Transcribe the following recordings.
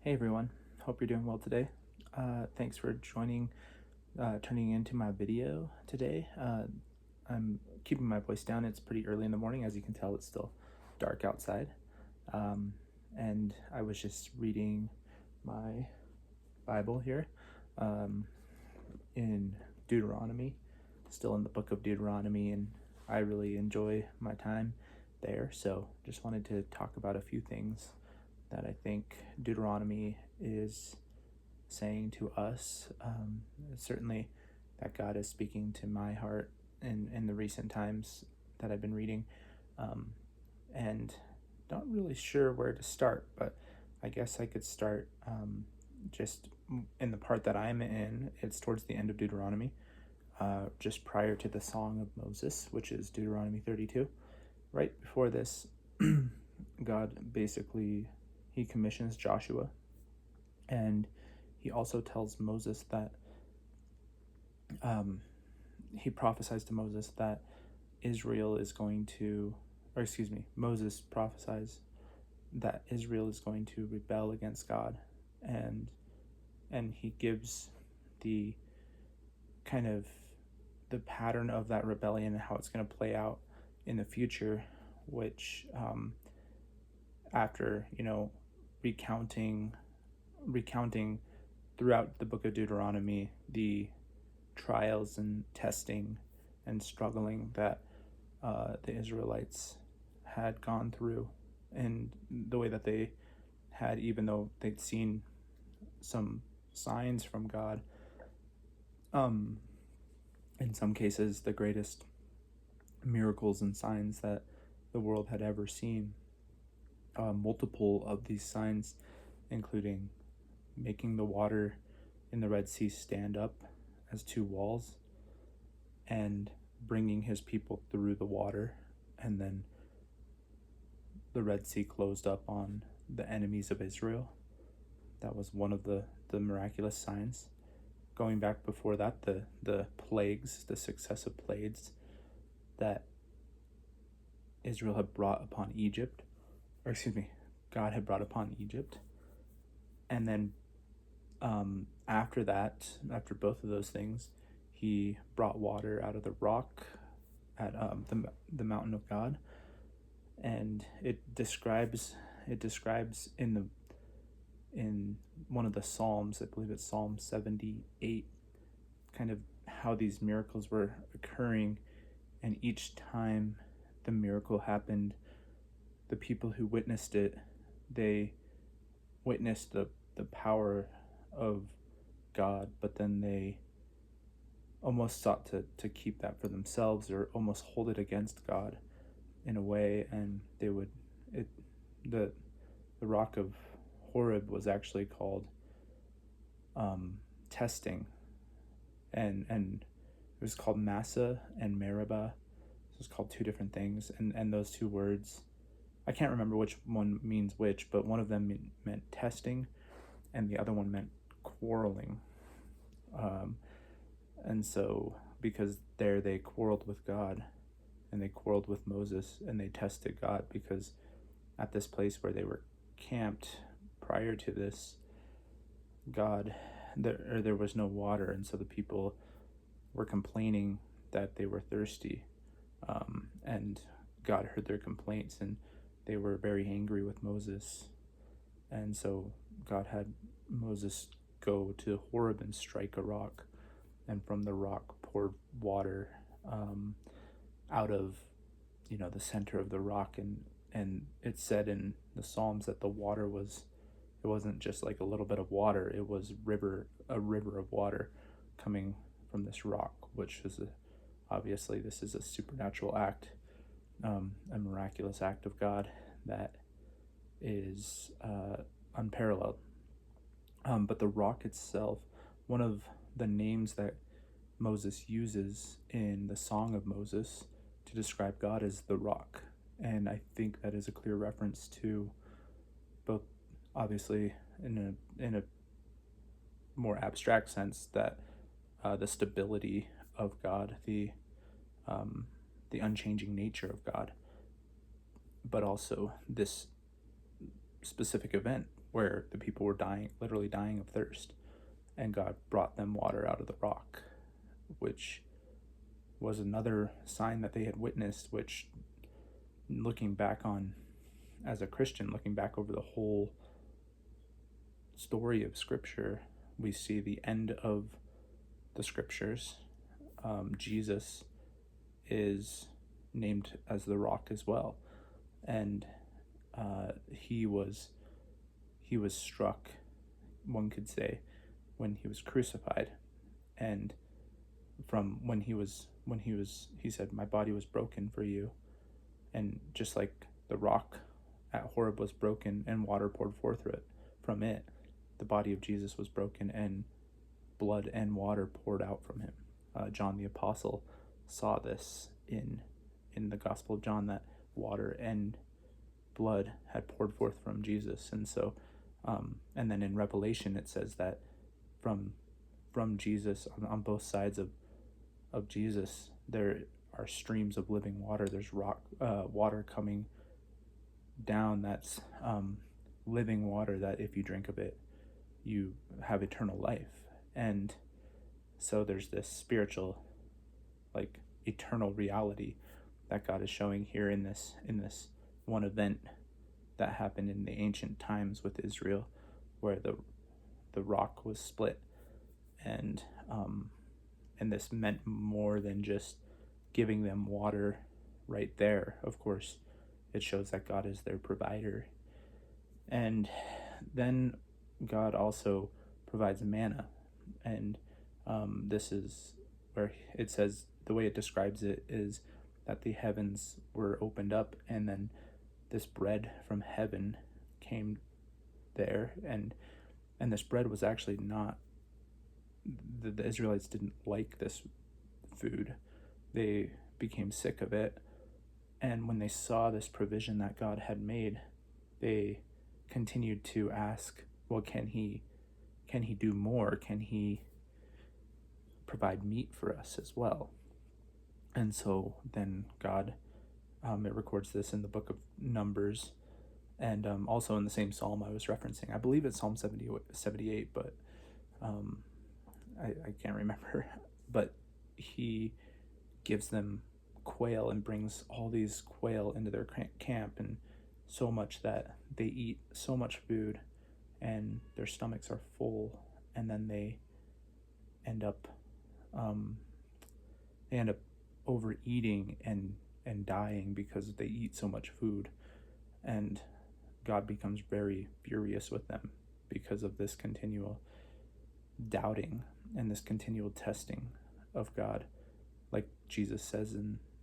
Hey everyone, hope you're doing well today. Thanks for tuning into my video today. I'm keeping my voice down. It's pretty early in the morning. As you can tell, it's still dark outside. Um, and I was just reading my Bible here um, in Deuteronomy, still in the book of Deuteronomy, and I really enjoy my time there. So just wanted to talk about a few things that I think Deuteronomy is saying to us. Certainly, that God is speaking to my heart in the recent times that I've been reading, and not really sure where to start, but I guess I could start just in the part that I'm in. It's towards the end of Deuteronomy, just prior to the Song of Moses, which is Deuteronomy 32. Right before this, God basically he commissions Joshua, and he also tells Moses that he prophesies to Moses that Israel is going to, or excuse me, Moses prophesies that Israel is going to rebel against God, and he gives the kind of the pattern of that rebellion and how it's going to play out in the future, which after recounting throughout the book of Deuteronomy the trials and testing and struggling that the Israelites had gone through, and the way that they had, even though they'd seen some signs from God, in some cases the greatest miracles and signs that the world had ever seen. Multiple of these signs, including making the water in the Red Sea stand up as two walls, and bringing his people through the water, and then the Red Sea closed up on the enemies of Israel. That was one of the miraculous signs. Going back before that, the plagues, the successive plagues that Israel had brought upon Egypt, or excuse me, God had brought upon Egypt. And then after that, after both of those things, he brought water out of the rock at the mountain of God, and it describes in one of the Psalms, I believe it's Psalm 78, kind of how these miracles were occurring, and each time the miracle happened, the people who witnessed it, they witnessed the power of God, but then they almost sought to keep that for themselves, or almost hold it against God in a way, and they would the rock of Horeb was actually called testing, and it was called Massa and Meribah. It was called two different things, and those two words, I can't remember which one means which, but one of them meant testing, and the other one meant quarreling. And so, because there they quarreled with God, and they quarreled with Moses, and they tested God, because at this place where they were camped prior to this, there was no water, and so the people were complaining that they were thirsty, and God heard their complaints, and they were very angry with Moses, and so God had Moses go to Horeb and strike a rock, and from the rock poured water out of the center of the rock, and it said in the Psalms that the water it wasn't just like a little bit of water, it was a river of water coming from this rock, which is obviously this is a supernatural act, a miraculous act of God that is unparalleled. But the rock itself, one of the names that Moses uses in the Song of Moses to describe God is the rock. And I think that is a clear reference to both, obviously, in a more abstract sense, that the stability of God, the unchanging nature of God, but also this specific event where the people were dying, literally dying of thirst, and God brought them water out of the rock, which was another sign that they had witnessed, which, looking back on, as a Christian, looking back over the whole story of Scripture, we see the end of the Scriptures. Jesus is named as the rock as well, and he was struck, one could say, when he was crucified, and from when he said, "My body was broken for you," and just like the rock at Horeb was broken and water poured forth from it, the body of Jesus was broken and blood and water poured out from him. John the Apostle saw this in the Gospel of John, that water and blood had poured forth from Jesus. And so and then in Revelation it says that from Jesus, on both sides of Jesus, there are streams of living water. There's water coming down that's living water, that if you drink of it, you have eternal life. And so there's this spiritual, like, eternal reality that God is showing here in this one event that happened in the ancient times with Israel, where the rock was split, and this meant more than just giving them water right there. Of course, it shows that God is their provider. And then God also provides manna, and this is where it says, the way it describes it is that the heavens were opened up, and then this bread from heaven came there, and this bread was actually not, the Israelites didn't like this food. They became sick of it, and when they saw this provision that God had made, they continued to ask, well, can he do more? Can he provide meat for us as well? And so then God, it records this in the book of Numbers, and also in the same psalm I was referencing. I believe it's Psalm 78, but I can't remember. But he gives them quail and brings all these quail into their camp, and so much that they eat so much food and their stomachs are full, and then they end up overeating and dying because they eat so much food. And God becomes very furious with them because of this continual doubting and this continual testing of God. Like Jesus says,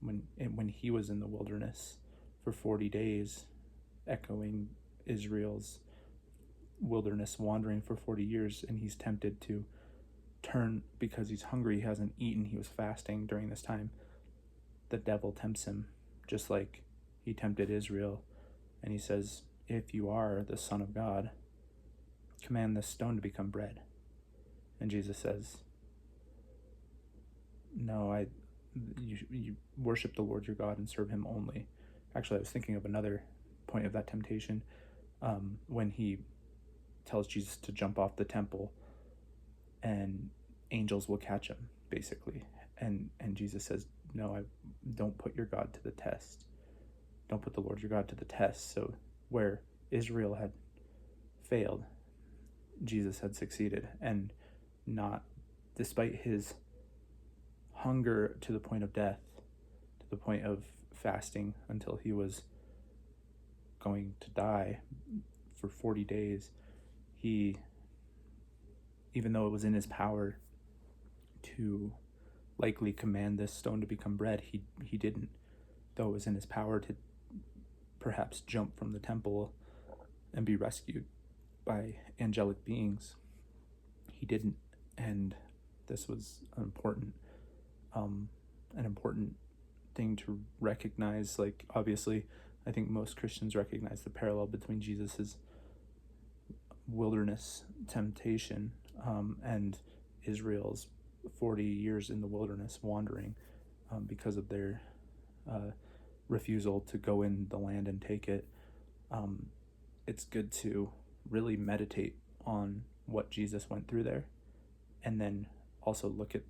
when he was in the wilderness for 40 days, echoing Israel's wilderness wandering for 40 years, and he's tempted to turn because he's hungry. He hasn't eaten. He was fasting during this time. The devil tempts him just like he tempted Israel, and he says, if you are the Son of God, command this stone to become bread. And Jesus says, no, you worship the Lord your God and serve him only. Actually, I was thinking of another point of that temptation, when he tells Jesus to jump off the temple and angels will catch him, basically. And Jesus says, no, I don't put your God to the test. Don't put the Lord your God to the test. So where Israel had failed, Jesus had succeeded, and not, despite his hunger to the point of death, to the point of fasting until he was going to die for 40 days, he, even though it was in his power to likely command this stone to become bread, he didn't. Though it was in his power to perhaps jump from the temple and be rescued by angelic beings, he didn't. And this was an important thing to recognize. Like, obviously, I think most Christians recognize the parallel between Jesus's wilderness temptation and Israel's 40 years in the wilderness wandering because of their refusal to go in the land and take it. It's good to really meditate on what Jesus went through there, and then also look at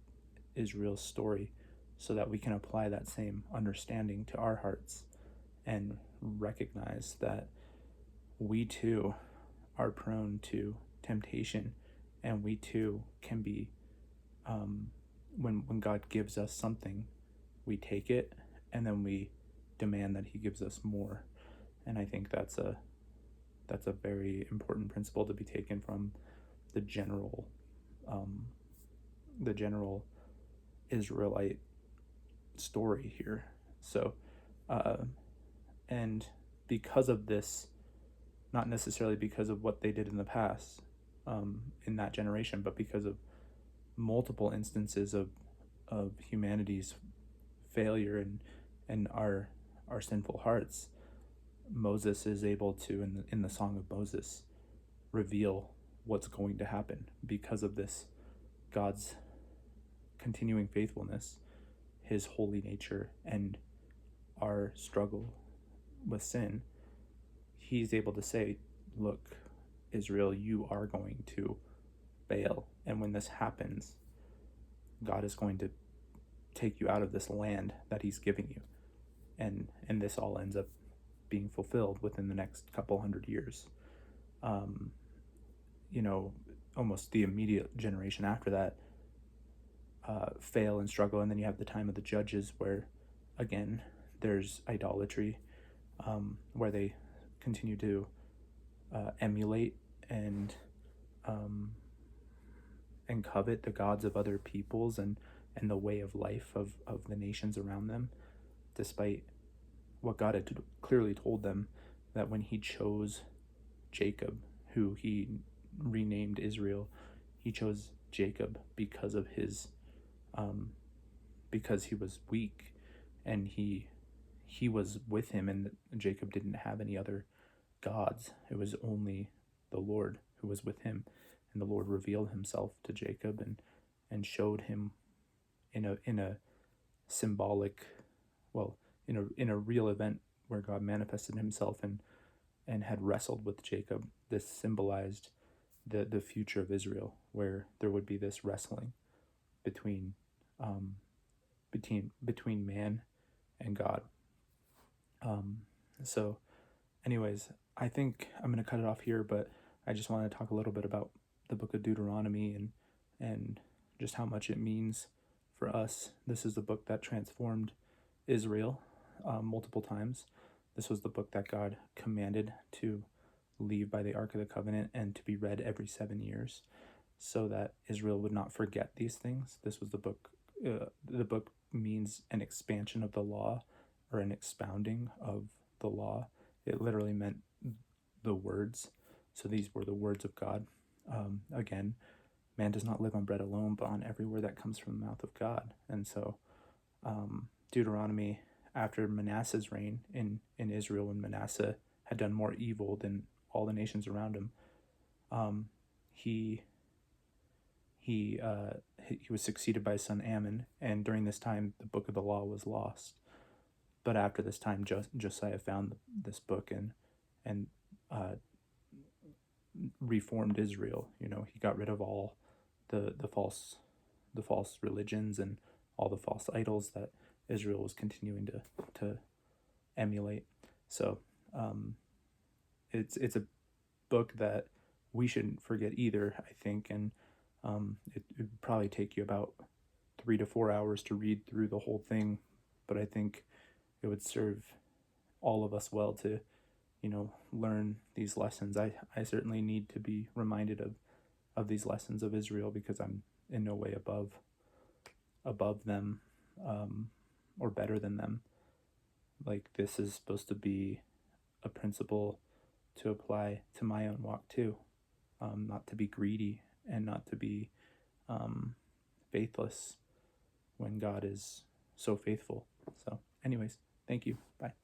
Israel's story so that we can apply that same understanding to our hearts and recognize that we too are prone to temptation, and we too can be, when God gives us something, we take it and then we demand that he gives us more. And I think that's a very important principle to be taken from the general the general Israelite story here. So and because of this, not necessarily because of what they did in the past, in that generation, but because of multiple instances of humanity's failure and our sinful hearts, Moses is able to, in the Song of Moses, reveal what's going to happen because of this. God's continuing faithfulness, his holy nature, and our struggle with sin, he's able to say, look, Israel, you are going to fail. And when this happens, God is going to take you out of this land that he's giving you. And this all ends up being fulfilled within the next couple hundred years. Almost the immediate generation after that fail and struggle, and then you have the time of the judges where, again, there's idolatry, where they continue to emulate and covet the gods of other peoples and the way of life of the nations around them, despite what God had clearly told them, that when he chose Jacob, who he renamed Israel, he chose Jacob because of his because he was weak, and he was with him, and Jacob didn't have any other gods. It was only the Lord who was with him, and the Lord revealed himself to Jacob and showed him in a symbolic, well, in a real event where God manifested himself and had wrestled with Jacob. This symbolized the future of Israel, where there would be this wrestling between man and God. So anyways, I think I'm going to cut it off here, but I just want to talk a little bit about the book of Deuteronomy and just how much it means for us. This is the book that transformed Israel multiple times. This was the book that God commanded to leave by the Ark of the Covenant and to be read every 7 years, so that Israel would not forget these things. This was the book. The book means an expansion of the law, or an expounding of the law. It literally meant the words. So these were the words of God. Again, man does not live on bread alone, but on every word that comes from the mouth of God. And so Deuteronomy, after Manasseh's reign in Israel, when Manasseh had done more evil than all the nations around him, he was succeeded by his son Ammon, and during this time the book of the law was lost. But after this time, Josiah found this book and reformed Israel. He got rid of all the false religions and all the false idols that Israel was continuing to emulate. So it's a book that we shouldn't forget either, I think, and it would probably take you about 3 to 4 hours to read through the whole thing, but I think it would serve all of us well to learn these lessons. I certainly need to be reminded of these lessons of Israel, because I'm in no way above them, or better than them. Like, this is supposed to be a principle to apply to my own walk too, not to be greedy and not to be faithless when God is so faithful. So anyways, thank you. Bye.